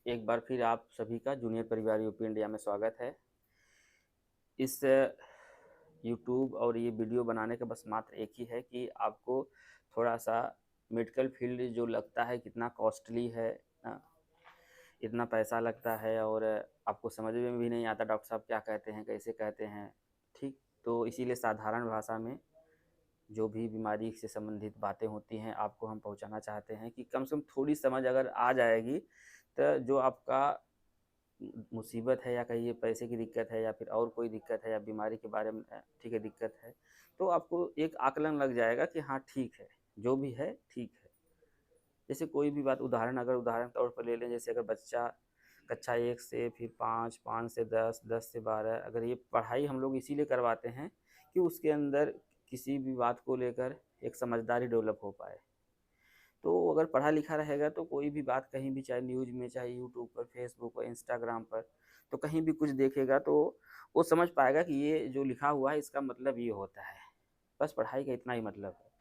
एक बार फिर आप सभी का जूनियर परिवार यूपी इंडिया में स्वागत है। इस यूट्यूब और ये वीडियो बनाने का बस मात्र एक ही है कि आपको थोड़ा-सा मेडिकल फील्ड जो लगता है कितना कॉस्टली है, अ, इतना पैसा लगता है और आपको समझ में भी नहीं आता डॉक्टर साहब क्या कहते हैं, कैसे कहते हैं, ठीक? तो इसीलिए साधारण भाषा में जो भी बीमारी से संबंधित बातें होती हैं, आपको हम पहुँचाना चाहते हैं कि कम से कम थोड़ी समझ अगर आ जाएगी, तो जो आपका मुसीबत है या कहिए पैसे की दिक्कत है या फिर और कोई दिक्कत है या बीमारी के बारे में ठीक है दिक्कत है, तो आपको एक आकलन लग जाएगा कि हाँ ठीक है, जो भी है ठीक है। जैसे कोई भी बात उदाहरण तौर पर ले लें, जैसे अगर बच्चा कक्षा 1 से फिर 5, 5 से 10, 10 से 12, अगर ये पढ़ाई हम लोग इसीलिए करवाते हैं कि उसके अंदर किसी भी बात को लेकर एक समझदारी डेवलप हो पाए। तो अगर पढ़ा लिखा रहेगा तो कोई भी बात कहीं भी, चाहे न्यूज़ में, चाहे यूट्यूब पर, फेसबुक पर, इंस्टाग्राम पर, तो कहीं भी कुछ देखेगा तो वो समझ पाएगा कि ये जो लिखा हुआ है इसका मतलब ये होता है। बस पढ़ाई का इतना ही मतलब है।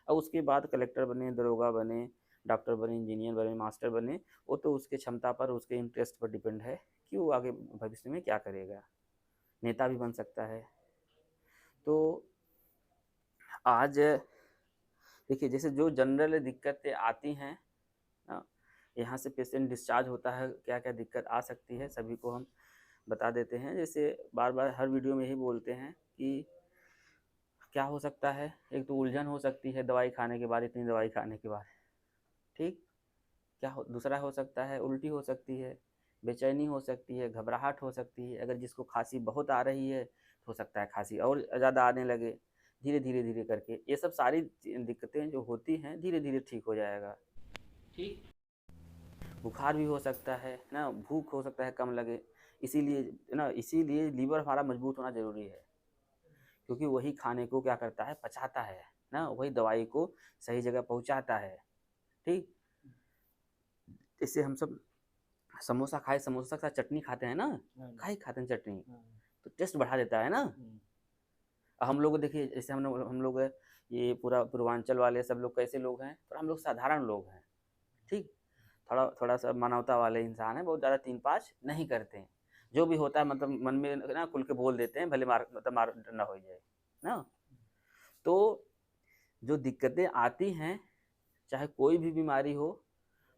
और उसके बाद कलेक्टर बने, दरोगा बने, डॉक्टर बने, इंजीनियर बने, मास्टर बने, वो तो उसके क्षमता पर, उसके इंटरेस्ट पर डिपेंड है कि वो आगे भविष्य में क्या करेगा। नेता भी बन सकता है। तो आज देखिए, जैसे जो जनरल दिक्कतें आती हैं, अ, यहाँ से पेशेंट डिस्चार्ज होता है, क्या-क्या दिक्कत आ सकती है, सभी को हम बता देते हैं। जैसे बार-बार हर वीडियो में यही बोलते हैं कि क्या हो सकता है, एक तो उलझन हो सकती है दवाई खाने के बाद, इतनी दवाई खाने के बाद, ठीक? क्या हो दूसरा हो सकता है, उल्टी हो सकती है, बेचैनी हो सकती है, घबराहट हो सकती है। अगर जिसको खाँसी बहुत आ रही है, तो हो सकता है खाँसी और ज़्यादा आने लगे, धीरे-धीरे, धीरे करके। ये सब सारी दिक्कतें जो होती हैं, धीरे-धीरे ठीक हो जाएगा, ठीक? बुखार भी हो सकता है ना, भूख हो सकता है कम लगे, इसीलिए लीवर हमारा मजबूत होना ज़रूरी है, क्योंकि वही खाने को क्या करता है, पचाता है ना, वही दवाई को सही जगह पहुँचाता है, ठीक? इससे हम सब समोसा खाए, समोसा के साथ चटनी खाते हैं ना, खाए खाते हैं चटनी, तो टेस्ट बढ़ा देता है ना। हम लोग देखिए, जैसे हम लोग ये पूरा पूर्वांचल वाले सब लोग कैसे लोग हैं, तो हम लोग साधारण लोग हैं, ठीक? थोड़ा सा मानवता वाले इंसान हैं, बहुत ज़्यादा 3-5 नहीं करते हैं। जो भी होता है मतलब मन में ना खुल के बोल देते हैं, भले मार ना हो जाए ना। तो जो दिक्कतें आती हैं, चाहे कोई भी बीमारी हो,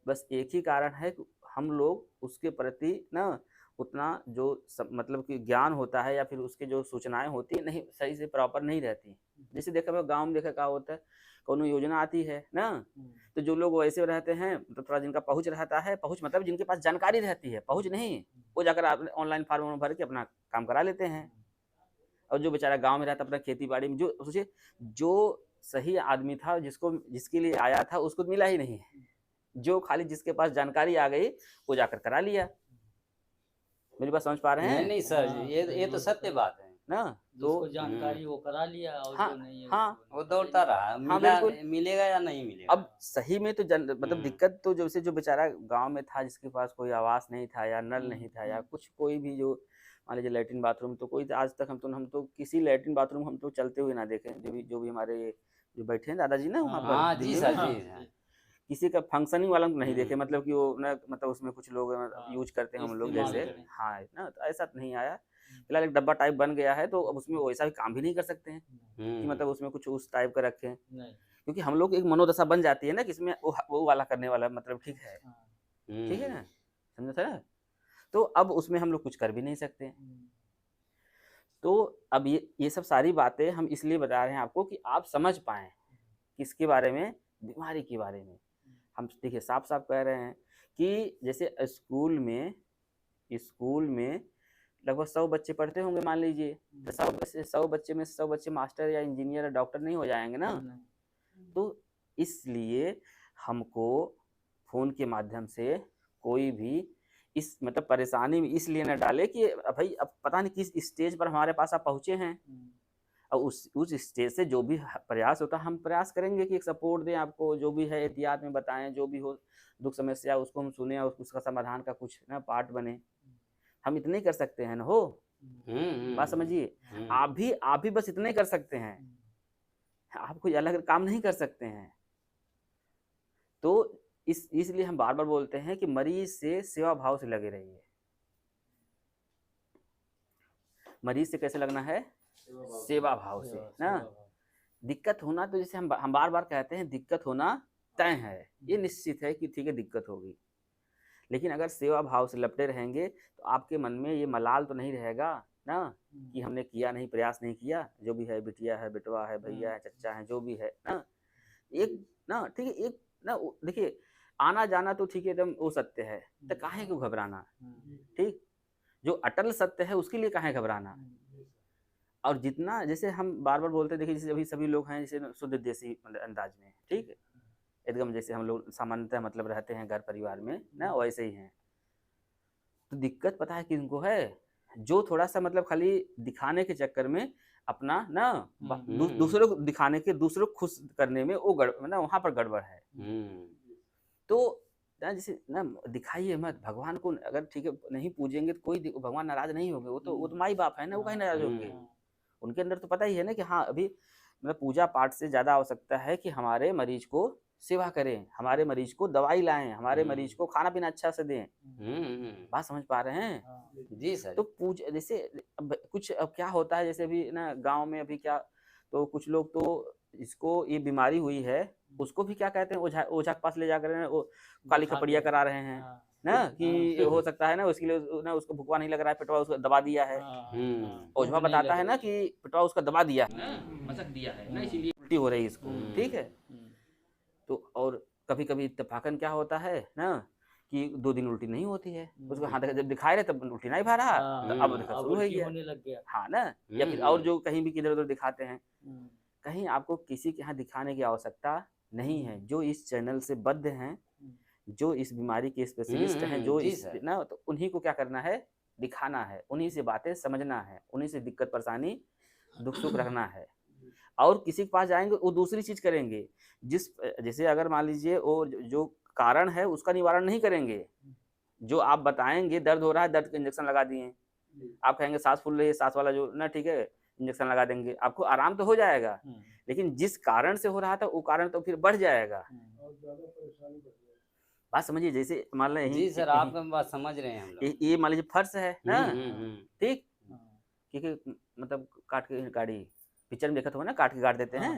बस एक ही कारण है कि हम लोग उसके प्रति ना उतना जो मतलब कि ज्ञान होता है या फिर उसकी जो सूचनाएं होती है, नहीं सही से प्रॉपर नहीं रहती। जैसे देखा गांव में देखा क्या होता है, कोनो योजना आती है ना, तो जो लोग वैसे रहते हैं तो थोड़ा जिनका पहुंच रहता है, पहुंच मतलब जिनके पास जानकारी रहती है, पहुंच नहीं, वो जाकर ऑनलाइन फॉर्म भर के अपना काम करा लेते हैं। और जो बेचारा गांव में रहता अपना खेती बाड़ी में, जो सोचिए जो सही आदमी था, जिसके लिए आया था उसको मिला ही नहीं है। जो खाली जिसके पास जानकारी आ गई, वो जाकर करा लिया। मेरी बात समझ पा रहे नहीं, हैं? नहीं सर, हाँ, ये तो सही है सत्य सर। बात है। ना? तो जिसको जानकारी वो करा लिया और हाँ, जो नहीं है हाँ, उसको वो करे दौड़ता नहीं। रहा, हाँ, मिला बिल्कुल। मिलेगा या नहीं मिलेगा। अब सही में तो मतलब हुँ, दिक्कत तो जैसे जो बेचारा गाँव में था, जिसके पास कोई आवास नहीं था या नल हुँ, नहीं था या हुँ, कुछ कोई भी, जो मान लीजिए लैट्रिन बाथरूम, तो कोई आज तक हम तो किसी लैट्रिन बाथरूम हम तो चलते हुए ना देखे। जो भी हमारे जो बैठे हैं दादाजी ना वहाँ पर हाँ, हाँ जी दिल्ली सर, में, जी हाँ, सर। जी, किसी का फंक्शनिंग वाला नहीं देखे, हुँ, मतलब कि वो ना, मतलब उसमें कुछ लोग हाँ, यूज करते हैं हम लोग इस्तेमाल जैसे। करें। हाँ ना, तो ऐसा तो नहीं आया। हुँ, फिलहाल एक डब्बा टाइप बन गया है, तो अब उसमें वैसा भी काम भी नहीं कर सकते हैं नहीं, कि हुँ, मतलब उसमें कुछ उस टाइप का रखें, नहीं, क्योंकि हम लोग एक मनोदशा बन जाती है ना कि इसमें वो वाला करने वाला, मतलब ठीक है, हाँ, ठीक है हुँ, ना, समझे सर? तो अब उसमें हम लोग कुछ कर भी नहीं सकते हैं। हुँ, तो अब ये सब सारी बातें हम इसलिए बता रहे हैं आपको कि आप समझ पाएँ, किसके बारे में, बीमारी के बारे में। हुँ, हम देखिए साफ-साफ कह रहे हैं कि जैसे स्कूल में लगभग 100 बच्चे पढ़ते होंगे मान लीजिए, तो हुँ, 100 बच्चे में से 100 बच्चे मास्टर या इंजीनियर या डॉक्टर नहीं हो जाएँगे ना। नहीं, तो इसलिए हमको फ़ोन के माध्यम से कोई भी इस मतलब परेशानी में इसलिए ना डाले कि भई अब पता नहीं किस स्टेज पर हमारे पास आप पहुँचे हैं, हुँ, और उस स्टेज से जो भी प्रयास होता है, हम प्रयास करेंगे कि एक सपोर्ट दें आपको, जो भी है एहतियात में बताएँ, जो भी हो दुःख समस्या उसको हम सुनें और उसका समाधान का कुछ ना पार्ट बनें। हम इतने ही कर सकते हैं ना हो, हुँ, हुँ, बात हुँ, समझिए। हुँ, आप भी बस इतना ही कर सकते हैं, हुँ, आप कोई अलग काम नहीं कर सकते हैं। तो इसलिए हम बार बार बोलते हैं कि मरीज से सेवा भाव से लगे रहिए। मरीज से कैसे लगना है? सेवा भाव से ना। दिक्कत होना तो जैसे हम बार बार कहते हैं, दिक्कत होना तय है, ये निश्चित है कि ठीक है दिक्कत होगी, लेकिन अगर सेवा भाव से लपटे रहेंगे तो आपके मन में ये मलाल तो नहीं रहेगा ना कि हमने किया नहीं, प्रयास नहीं किया, जो भी है, बिटिया है, बेटवा है, भैया है, चच्चा है, जो भी है ना, एक ना ठीक है, एक ना देखिए आना जाना तो ठीक है एकदम वो सत्य है, तो काहे क्यों घबराना, ठीक, जो अटल सत्य है उसके लिए काहे घबराना। और जितना जैसे हम बार बार बोलते हैं, देखिए जैसे अभी सभी लोग हैं जैसे शुद्ध देसी अंदाज में, ठीक है, एकदम जैसे हम लोग सामान्यतः मतलब रहते हैं घर परिवार में ना, वैसे ही हैं। तो दिक्कत पता है किनको है? जो थोड़ा सा मतलब खाली दिखाने के चक्कर में अपना ना दूसरों को दिखाने के, दूसरों को खुश करने में वो ना वहाँ पर गड़बड़ है। तो ना जैसे ना दिखाइए मत, भगवान को अगर ठीक है नहीं पूजेंगे तो कोई भगवान नाराज नहीं होंगे, वो तो माई बाप है ना, वो कहीं नाराज होंगे। उनके अंदर तो पता ही है ना कि हाँ अभी मतलब पूजा पाठ से ज़्यादा आवश्यकता है कि हमारे मरीज को सेवा करें, हमारे मरीज को दवाई लाएं, हमारे मरीज को खाना पीना अच्छा से दें। बात समझ पा रहे हैं? जी सर। तो जैसे अब कुछ अब क्या होता है, जैसे अभी ना गांव में अभी क्या, तो कुछ लोग तो इसको ये बीमारी हुई है उसको भी क्या कहते हैं, ओझा ओझा के पास ले जाकर वो काली खपड़िया करा रहे हैं ना, कि हो सकता है ना उसके लिए ना उसको भुकवा नहीं लग रहा है, पेटवा उसको दबा दिया है। ओझवा बताता है ना कि पेटवा उसका दबा दिया है, मसक दिया है ना, इसीलिए उल्टी हो रही है इसको, ठीक है। तो और कभी कभी इत्तेफाकन क्या होता है ना कि 2 दिन उल्टी नहीं होती है, उसको हाथ जब दिखाए रहे तब उल्टी नहीं भा रहा, तो अब शुरू हो गया होने लग गया। हाँ ना, या फिर और जो कहीं भी किधर उधर दिखाते हैं, कहीं आपको किसी के यहाँ दिखाने की आवश्यकता नहीं है। जो इस चैनल से बद्ध हैं, जो इस बीमारी के स्पेशलिस्ट हैं, जो इस ना, तो उन्हीं को क्या करना है, दिखाना है, उन्हीं से बातें समझना है, उन्हीं से दिक्कत परेशानी दुख सुख रखना है। और किसी के पास जाएंगे वो दूसरी चीज करेंगे, जैसे अगर मान लीजिए वो जो कारण है उसका निवारण नहीं करेंगे, जो आप बताएंगे दर्द हो रहा है, दर्द का इंजेक्शन लगा दिए, आप कहेंगे सांस फूल रही है, सांस वाला जो ना ठीक है इंजेक्शन लगा देंगे, आपको आराम तो हो जाएगा, लेकिन जिस कारण से हो रहा था वो कारण तो फिर बढ़ जाएगा। बात समझिए, जैसे मान लें जी सर, आपका बात समझ रहे हैं हम लोग। ये मान लीजिए फर्श है ना, ठीक, क्योंकि मतलब काट के गाड़ी पिक्चर में देखा तो ना, काट के गाड़ देते हैं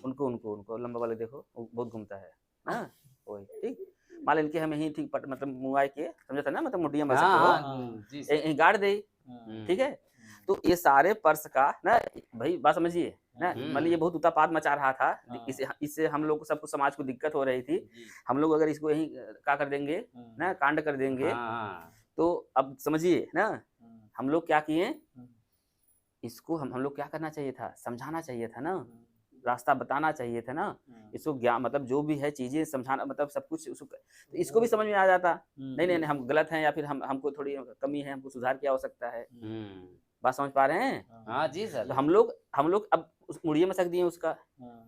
उनको उनको उनको लंबा वाले देखो वो बहुत घूमता है ना, वही ठीक। मान इनके हम यहीं ठीक मतलब मुआई के समझा था ना, मतलब मुडिया में यहीं गाड़ दे, ठीक है। तो ये सारे पर्स का ना भाई बात समझिए ना, मान लीजिए बहुत उतापात मचा रहा था, इससे हम लोग को सबको समाज को दिक्कत हो रही थी, हम लोग अगर इसको यहीं क्या कर देंगे ना, कांड कर देंगे, तो अब समझिए ना हम लोग क्या किए, इसको हम लोग क्या करना चाहिए था, समझाना चाहिए था ना, रास्ता बताना चाहिए था ना, इसको ज्ञान मतलब जो भी है चीजें समझाना, मतलब सब कुछ उसको, तो इसको भी समझ में आ जाता, नहीं नहीं नहीं हम गलत हैं, या फिर हमको थोड़ी कमी है, हमको सुधार की आवश्यकता है। बात समझ पा रहे हैं? हाँ जी सर। तो हम लोग अब उस मुड़िए में सक दिए उसका,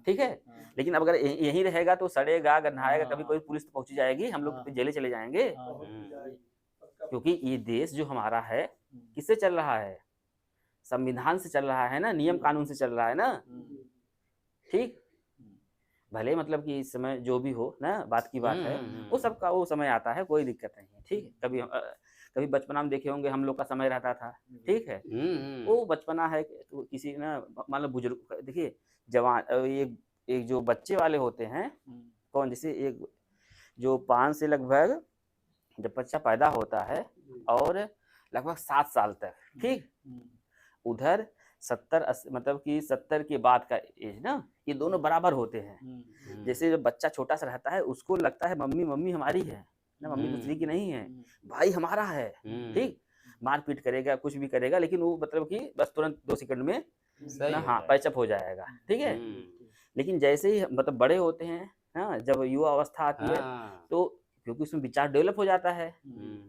ठीक है, लेकिन अब अगर यहीं रहेगा तो सड़ेगा गन्हाएगा, कभी कोई पुलिस तो पहुंची जाएगी, हम लोग जेल चले जाएंगे, क्योंकि ये देश जो हमारा है किससे चल रहा है, संविधान से चल रहा है ना, नियम कानून से चल रहा है ना, ठीक। भले मतलब कि इस समय जो भी हो ना, बात की बात है, वो सबका वो समय आता है, कोई दिक्कत नहीं है, ठीक है। कभी बचपना में देखे होंगे हम लोग का समय रहता था, ठीक है, वो बचपना है, तो किसी ना मान लो बुजुर्ग, देखिए जवान एक जो बच्चे वाले होते हैं, कौन, जैसे एक जो 5 से लगभग जब बच्चा पैदा होता है और लगभग 7 साल तक, ठीक, उधर 70 मतलब कि 70 के बाद का एज ना, ये दोनों बराबर होते हैं। जैसे जब बच्चा छोटा सा रहता है उसको लगता है मम्मी मम्मी हमारी है ना, मम्मी दूसरी की नहीं है, भाई हमारा है, ठीक, मारपीट करेगा कुछ भी करेगा, लेकिन वो मतलब कि बस तुरंत 2 सेकंड में ना हाँ पैचअप हो जाएगा, ठीक है। लेकिन जैसे ही मतलब बड़े होते हैं हाँ, जब युवा अवस्था आती है तो क्योंकि उसमें विचार डेवलप हो जाता है,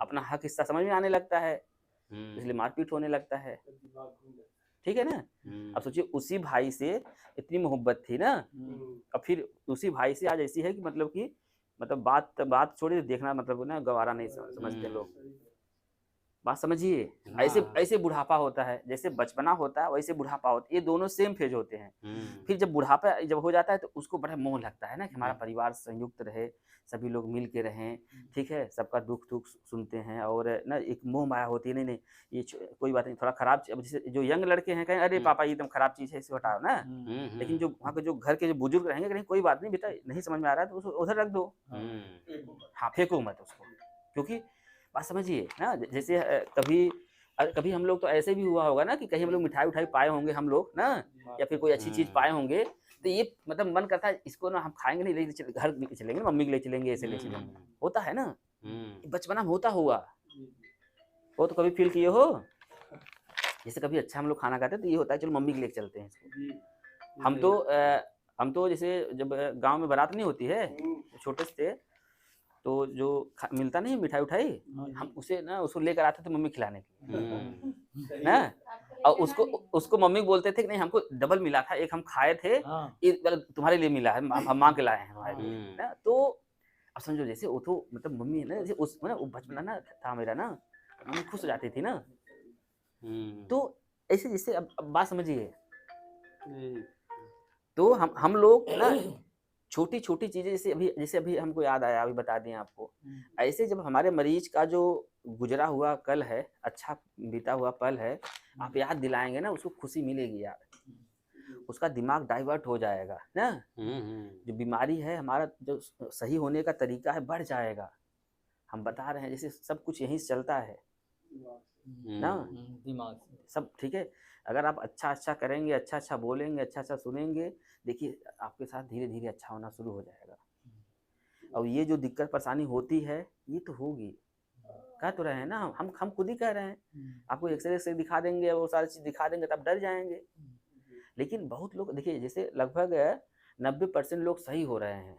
अपना हक हिस्सा समझ में आने लगता है, इसलिए मारपीट होने लगता है, ठीक है ना। अब सोचिए उसी भाई से इतनी मोहब्बत थी ना, अब फिर उसी भाई से आज ऐसी है कि मतलब बात छोड़िए देखना मतलब ना गवारा नहीं समझते लोग। बात समझिए। हाँ। ऐसे ऐसे बुढ़ापा होता है, जैसे बचपना होता है वैसे बुढ़ापा होता है, ये दोनों सेम फेज होते हैं। फिर जब बुढ़ापा जब हो जाता है तो उसको बड़ा मोह लगता है ना कि हमारा परिवार संयुक्त रहे, सभी लोग मिल के रहें, ठीक है, सबका दुख सुनते हैं, और ना एक मोह माया होती है, नहीं नहीं ये कोई बात नहीं, थोड़ा खराब अब जैसे जो यंग लड़के हैं कहें अरे पापा ये एकदम खराब चीज़ है, इसे हटाओ ना। लेकिन जो वहाँ के जो घर के जो बुजुर्ग रहेंगे कहेंगे कोई बात नहीं बेटा, नहीं समझ में आ रहा है तो उसको उधर रख दो, हाँ फेंको मत उसको, क्योंकि बात समझिए ना। जैसे कभी हम लोग तो ऐसे भी हुआ होगा ना कि कहीं हम लोग मिठाई पाए होंगे हम लोग ना, या फिर कोई अच्छी चीज़ पाए होंगे, तो ये मतलब मन करता है इसको ना हम खाएंगे नहीं, लेके घर लेके चलेंगे, मम्मी के ले चलेंगे, ऐसे ले चलेंगे, होता है ना, बचपना में होता हुआ वो तो कभी फील किए हो। जैसे कभी अच्छा हम लोग खाना खाते हैं तो ये होता है चलो मम्मी के लेके चलते हैं इसको। हम तो जैसे जब गांव में बारात नहीं होती है, छोटे से थे तो जो मिलता नहीं मिठाई उठाई, हम उसे ना उसको लेकर आते थे मम्मी खिलाने के लिए ना, और उसको मम्मी बोलते थे कि नहीं हमको डबल मिला था, एक हम खाए थे, तुम्हारे लिए मिला है, हम मांग के लाए हैं हमारे लिए ना। तो अब समझो जैसे वो तो मतलब मम्मी है ना, जैसे उस ना वो बचपना ना था मेरा ना, मम्मी खुश हो जाती थी ना। तो ऐसे जैसे अब बात समझिए, तो हम लोग ना छोटी छोटी चीजें जैसे अभी हमको याद आया, अभी बता दें आपको, ऐसे जब हमारे मरीज का जो गुजरा हुआ कल है, अच्छा बीता हुआ पल है, आप याद दिलाएंगे ना उसको खुशी मिलेगी यार, उसका दिमाग डाइवर्ट हो जाएगा ना, जो बीमारी है हमारा जो सही होने का तरीका है बढ़ जाएगा। हम बता रहे हैं जैसे सब कुछ यहीं से चलता है ना, दिमाग सब ठीक है। अगर आप अच्छा करेंगे, अच्छा बोलेंगे, अच्छा सुनेंगे, देखिए आपके साथ धीरे धीरे अच्छा होना शुरू हो जाएगा। और ये जो दिक्कत परेशानी होती है ये तो होगी, कह तो रहे हैं ना, हम खुद ही कह रहे हैं। आपको एक्सरे से दिखा देंगे, वो सारी चीज़ दिखा देंगे तब डर जाएंगे। लेकिन बहुत लोग देखिए जैसे लगभग 90% लोग सही हो रहे हैं,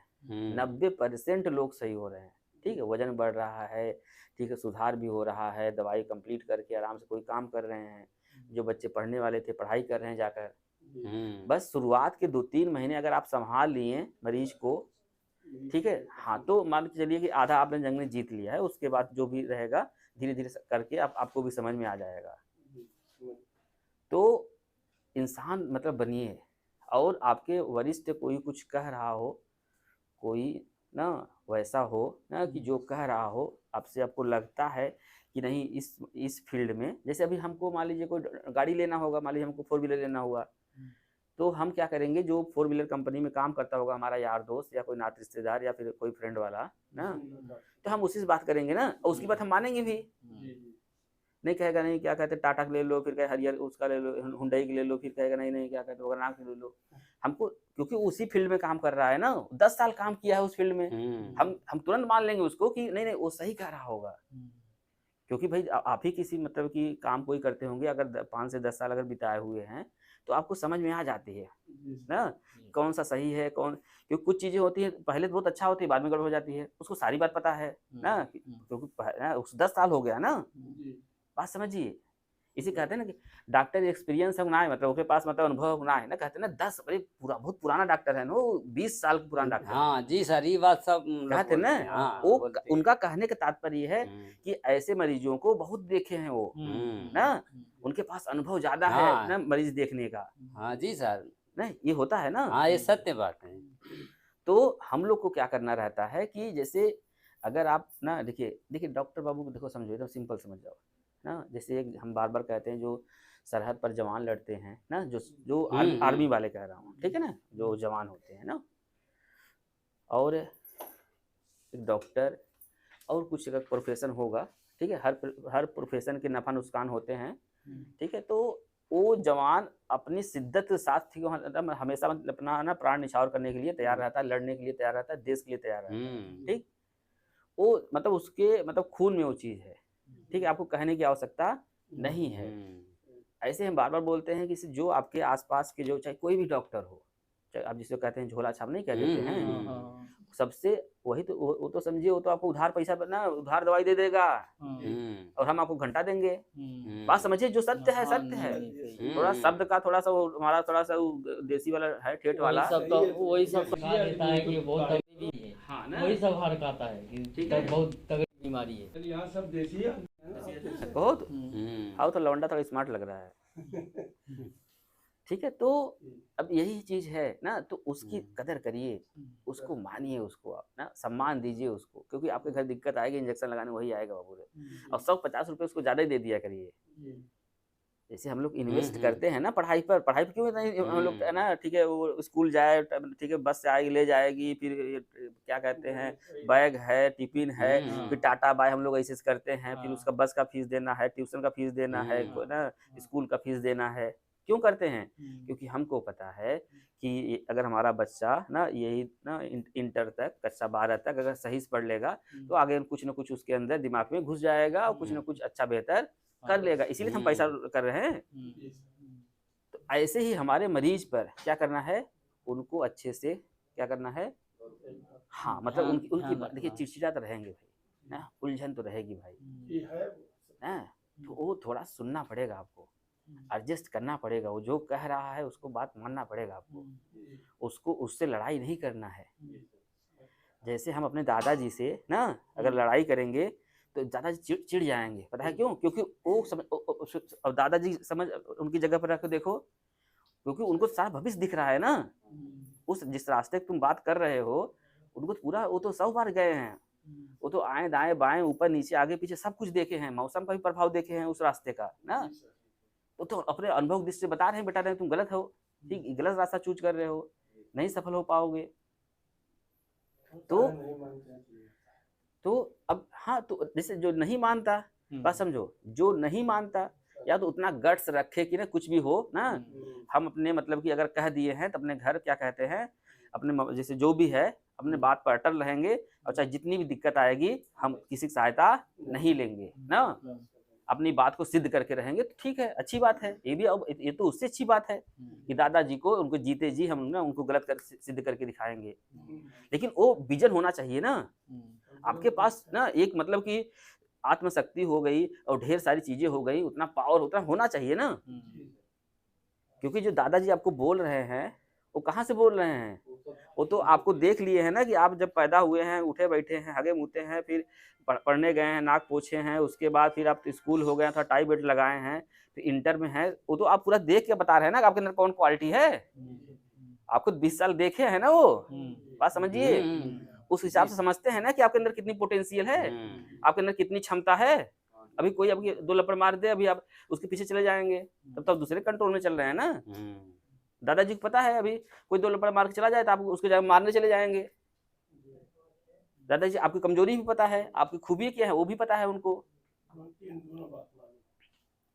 90% लोग सही हो रहे हैं, ठीक है, वजन बढ़ रहा है, ठीक है, सुधार भी हो रहा है, दवाई कंप्लीट करके आराम से कोई काम कर रहे हैं, जो बच्चे पढ़ने वाले थे पढ़ाई कर रहे हैं जाकर। बस शुरुआत के 2-3 महीने अगर आप संभाल लिए मरीज को, ठीक है, हाँ, तो मान के चलिए कि आधा आपने जंग में जीत लिया है, उसके बाद जो भी रहेगा धीरे धीरे करके आपको भी समझ में आ जाएगा। तो इंसान मतलब बनिए, और आपके वरिष्ठ कोई कुछ कह रहा हो, कोई ना वैसा हो ना कि जो कह रहा हो आपसे, आपको लगता है कि नहीं इस फील्ड में, जैसे अभी हमको मान लीजिए कोई गाड़ी लेना होगा, मान लीजिए हमको 4 व्हीलर लेना हुआ, तो हम क्या करेंगे, जो 4 व्हीलर कंपनी में काम करता होगा हमारा यार दोस्त या कोई नात रिश्तेदार या फिर कोई फ्रेंड वाला ना, तो हम उसी से बात करेंगे ना, और उसकी बात हम मानेंगे भी। नहीं कहेगा नहीं क्या कहते टाटा ले लो, फिर कहे हरियर उसका ले लो, हुंडई की ले लो, फिर कहेगा नहीं क्या कहते वरनाक ले लो। हमको क्योंकि उसी फील्ड में काम कर रहा है ना, 10 साल काम किया है उस फील्ड में, हम तुरंत मान लेंगे उसको कि नहीं वो सही कह रहा होगा। क्योंकि भाई आप ही किसी मतलब कि काम कोई करते होंगे, अगर 5 से 10 साल अगर बिताए हुए हैं तो आपको समझ में आ जाती है ना कौन सा सही है कौन, क्योंकि कुछ चीजें होती है पहले तो बहुत अच्छा होती है, बाद में गड़बड़ हो जाती है, उसको सारी बात पता है ना, क्योंकि 10 साल हो गया ना, बात समझिए। इसी कहते हैं ना कि डॉक्टर एक्सपीरियंस होना है, मतलब उसके पास मतलब अनुभव होना है ना, कहते हैं ना 10 बड़े बहुत पुराना डॉक्टर है ना, 20 साल पुराना डॉक्टर। हाँ जी सर, ये बात सब कहते हैं ना, हाँ, वो उनका कहने का तात्पर्य है कि ऐसे मरीजों को बहुत देखे हैं वो ना, उनके पास अनुभव ज्यादा है ना मरीज देखने का। हाँ जी सर, नहीं ये होता है ना, हाँ ये सत्य बात है। तो हम लोग को क्या करना रहता है कि जैसे अगर आप ना देखिए डॉक्टर बाबू को देखो, समझो एकदम सिंपल समझ जाओ ना, जैसे एक हम बार कहते हैं जो सरहद पर जवान लड़ते हैं ना, जो आर्मी वाले कह रहा हूँ, ठीक है ना, जो जवान होते हैं ना, और एक डॉक्टर और कुछ अगर प्रोफेशन होगा, ठीक है, हर प्रोफेशन के नफा नुकसान होते हैं, ठीक है, तो वो जवान अपनी शिद्दत के साथ हमेशा अपना ना प्राण निछावर करने के लिए तैयार रहता है, लड़ने के लिए तैयार रहता है, देश के लिए तैयार रहता है, ठीक, वो मतलब उसके मतलब खून में वो चीज़ है, ठीक है, आपको कहने की आवश्यकता नहीं है। ऐसे हम बार बोलते हैं कि जो आपके आसपास के जो चाहे कोई भी डॉक्टर हो, चाहे आप जिसको कहते हैं झोला छाप नहीं कह देते हैं, सबसे वही तो वो तो समझिए, वो तो आपको उधार पैसा ना उधार दवाई दे देगा और हम आपको घंटा देंगे, बात समझिए, जो सत्य है सत्य है। थोड़ा शब्द का थोड़ा सा हमारा थोड़ा सा देसी वाला है, ठेठ वाला, वही सब सिखा देता है कि बहुत तगड़ी है, वही सब हरकाता है कि बहुत तगड़ी बीमारी है। यहाँ सब देसी है। कहो तो आओ तो लौंडा थोड़ा स्मार्ट लग रहा है। ठीक है, तो अब यही चीज है ना, तो उसकी कदर करिए, उसको मानिए, उसको आप ना सम्मान दीजिए उसको, क्योंकि आपके घर दिक्कत आएगी इंजेक्शन लगाने वही आएगा बाबू रे। और 150 रुपये उसको ज्यादा ही दे दिया करिए। जैसे हम लोग इन्वेस्ट करते हैं ना पढ़ाई पर, पढ़ाई पर क्यों इतना हम लोग है ना, ठीक है वो स्कूल जाए, ठीक है बस से आएगी ले जाएगी, फिर क्या कहते हैं बैग है, टिफिन है, फिर टाटा बाय हम लोग ऐसे करते हैं, फिर उसका बस का फीस देना है, ट्यूशन का फीस देना है ना, स्कूल का फीस देना है। क्यों करते हैं? क्योंकि हमको पता है कि अगर हमारा बच्चा ना यही ना इंटर तक, कक्षा 12 तक अगर सही से पढ़ लेगा तो आगे कुछ ना कुछ उसके अंदर दिमाग में घुस जाएगा और कुछ ना कुछ अच्छा बेहतर कर लेगा, इसीलिए हम पैसा कर रहे हैं। तो ऐसे ही हमारे मरीज पर क्या करना है, उनको अच्छे से क्या करना है, हाँ मतलब उनकी देखिए चिड़चिड़ा तो रहेंगे भाई ना, उलझन तो रहेगी भाई ना, तो वो थोड़ा सुनना पड़ेगा आपको, एडजस्ट करना पड़ेगा, वो जो कह रहा है उसको बात मानना पड़ेगा आपको, उसको उससे लड़ाई नहीं करना है। जैसे हम अपने दादाजी से ना अगर लड़ाई करेंगे तो दादाजी चिढ़ जाएंगे, पता है क्यों? क्योंकि वो दादाजी समझ उनकी जगह पर रख के देखो, क्योंकि उनको सारा भविष्य दिख रहा है ना, उस जिस रास्ते तुम बात कर रहे हो उनको पूरा, वो तो 100 बार गए हैं, वो तो आए दाएं बाएं ऊपर नीचे आगे पीछे सब कुछ देखे हैं, मौसम का भी प्रभाव देखे हैं उस रास्ते का ना, वो तो अपने अनुभव दृष्टि से बता रहे हैं बेटा तुम गलत हो, ठीक गलत रास्ता चूज कर रहे हो, नहीं सफल हो पाओगे। तो अब हाँ, तो जैसे जो नहीं मानता, बात समझो, जो नहीं मानता या तो उतना गट्स रखे कि ना कुछ भी हो ना, हम अपने मतलब कि अगर कह दिए हैं तो अपने घर क्या कहते हैं, अपने जैसे जो भी है अपने बात पर अटल रहेंगे, और चाहे जितनी भी दिक्कत आएगी हम किसी की सहायता नहीं लेंगे ना, अपनी बात को सिद्ध करके रहेंगे, तो ठीक है, अच्छी बात है ये भी। अब ये तो उससे अच्छी बात है कि दादाजी को उनको जीते जी हम ना उनको गलत कर सिद्ध करके दिखाएंगे, लेकिन वो विजन होना चाहिए ना आपके पास ना, एक मतलब कि आत्मशक्ति हो गई और ढेर सारी चीजें हो गई, उतना पावर उतना होना चाहिए ना, क्योंकि जो दादाजी आपको बोल रहे हैं वो कहाँ से बोल रहे हैं, वो तो आपको देख लिए हैं ना कि आप जब पैदा हुए हैं, उठे बैठे हैं, हगे मुते हैं, फिर पढ़ने गए हैं, नाक पोछे हैं, उसके बाद फिर आप स्कूल हो गए, थोड़ा टाई बेल्ट लगाए हैं, फिर इंटर में है, वो तो आप पूरा देख के बता रहे हैं ना कि आपके अंदर कौन क्वालिटी है, आपको 20 साल देखे है ना, वो बात समझिए, उस हिसाब से समझते हैं ना कि आपके अंदर कितनी पोटेंशियल है, आपके अंदर कितनी क्षमता है। अभी कोई अभी 2 लपड़ मार दे, अभी आप उसके पीछे चले जाएंगे, तब तो दूसरे कंट्रोल में चल रहे हैं ना। दादाजी को पता है अभी कोई 2 लपड़ मार के चला जाए तो आप उसके जगह मारने चले जाएंगे। दादाजी आपकी कमजोरी भी पता है, आपकी खूबी क्या है वो भी पता है उनको।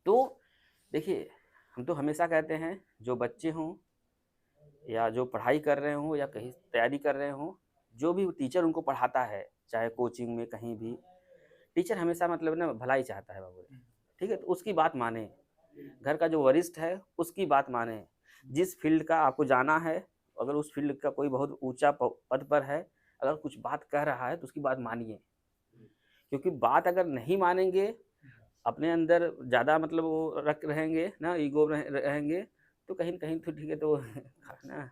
तो देखिए हम तो हमेशा कहते हैं जो बच्चे हों या जो पढ़ाई कर रहे हों या कहीं तैयारी कर रहे हों, जो भी टीचर उनको पढ़ाता है, चाहे कोचिंग में कहीं भी, टीचर हमेशा मतलब ना भलाई चाहता है बाबू, ठीक है, तो उसकी बात माने, घर का जो वरिष्ठ है उसकी बात माने, जिस फील्ड का आपको जाना है, अगर उस फील्ड का कोई बहुत ऊंचा पद पर है, अगर कुछ बात कह रहा है तो उसकी बात मानिए, क्योंकि बात अगर नहीं मानेंगे, अपने अंदर ज़्यादा मतलब वो रख रहेंगे ना, ईगो रहेंगे, तो कहीं कहीं तो ठीक है तो ना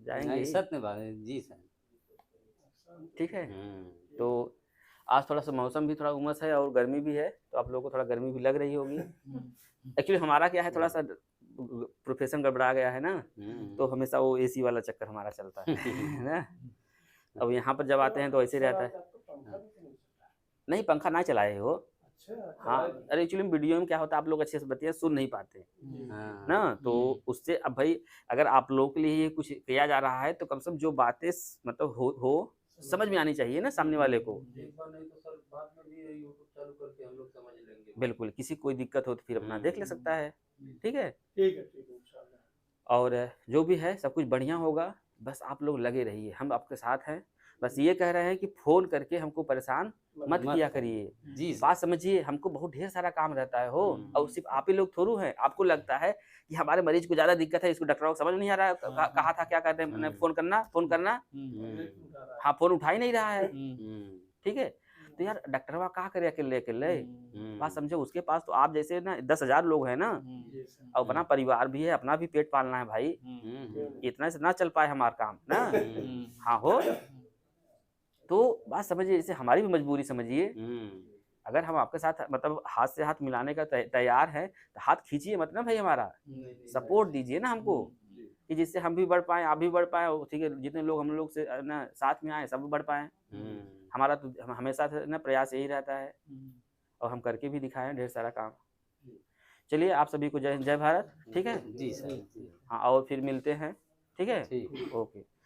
जाएंगे सत्य बात है जी सर, ठीक है। तो आज थोड़ा सा मौसम भी थोड़ा उमस है और गर्मी भी है, तो आप लोगों को थोड़ा गर्मी भी लग रही होगी। एक्चुअली हमारा क्या है, थोड़ा सा प्रोफेशन गड़बड़ा गया है ना, तो हमेशा वो एसी वाला चक्कर हमारा चलता है ना। अब यहाँ पर जब आते हैं तो ऐसे रहता है, नहीं पंखा ना चलाए हो, हाँ अरे एक्चुअली वीडियो में क्या होता है, आप लोग अच्छे से बताइए सुन नहीं पाते ना, तो उससे अब भाई अगर आप लोगों के लिए कुछ किया जा रहा है तो कम से कम जो बातें मतलब हो समझ में आनी चाहिए ना सामने वाले को। बिल्कुल, किसी कोई दिक्कत हो तो फिर अपना देख ले सकता है, ठीक है। और जो भी है सब कुछ बढ़िया होगा, बस आप लोग लगे रहिए, हम आपके साथ हैं। बस ये कह रहे हैं कि फोन करके हमको परेशान मत किया करिए, जी बात समझिए, हमको बहुत ढेर सारा काम रहता है हो, और सिर्फ आप ही लोग थोड़ू हैं। आपको लगता है कि हमारे मरीज को ज्यादा दिक्कत है, इसको डॉक्टर को समझ नहीं आ रहा है, कहा था क्या कहते हैं, फोन करना, हाँ फोन उठा ही नहीं रहा है, ठीक है। तो यार डॉक्टरवा कहा करे अकेले बात समझो, उसके पास तो आप जैसे ना 10,000 लोग हैं ना, और अपना परिवार भी है, अपना भी पेट पालना है भाई, इतना से ना चल पाए हमारा काम ना, हाँ हो, तो बात समझिए, जैसे हमारी भी मजबूरी समझिए, अगर हम आपके साथ मतलब हाथ से हाथ मिलाने का तैयार है तो हाथ खींचिए, मतलब भाई हमारा सपोर्ट दीजिए ना हमको, कि जिससे हम भी बढ़ पाएँ, आप भी बढ़ पाएँ, ठीक है, जितने लोग हम लोग से ना साथ में आए सब बढ़ पाएँ। हमारा तो हमेशा से ना प्रयास यही रहता है और हम करके भी दिखाएं ढेर सारा काम। चलिए आप सभी को जय हिंद, जय भारत। ठीक है जी सर। हाँ, और फिर मिलते हैं। ठीक है, ठीक। ओके।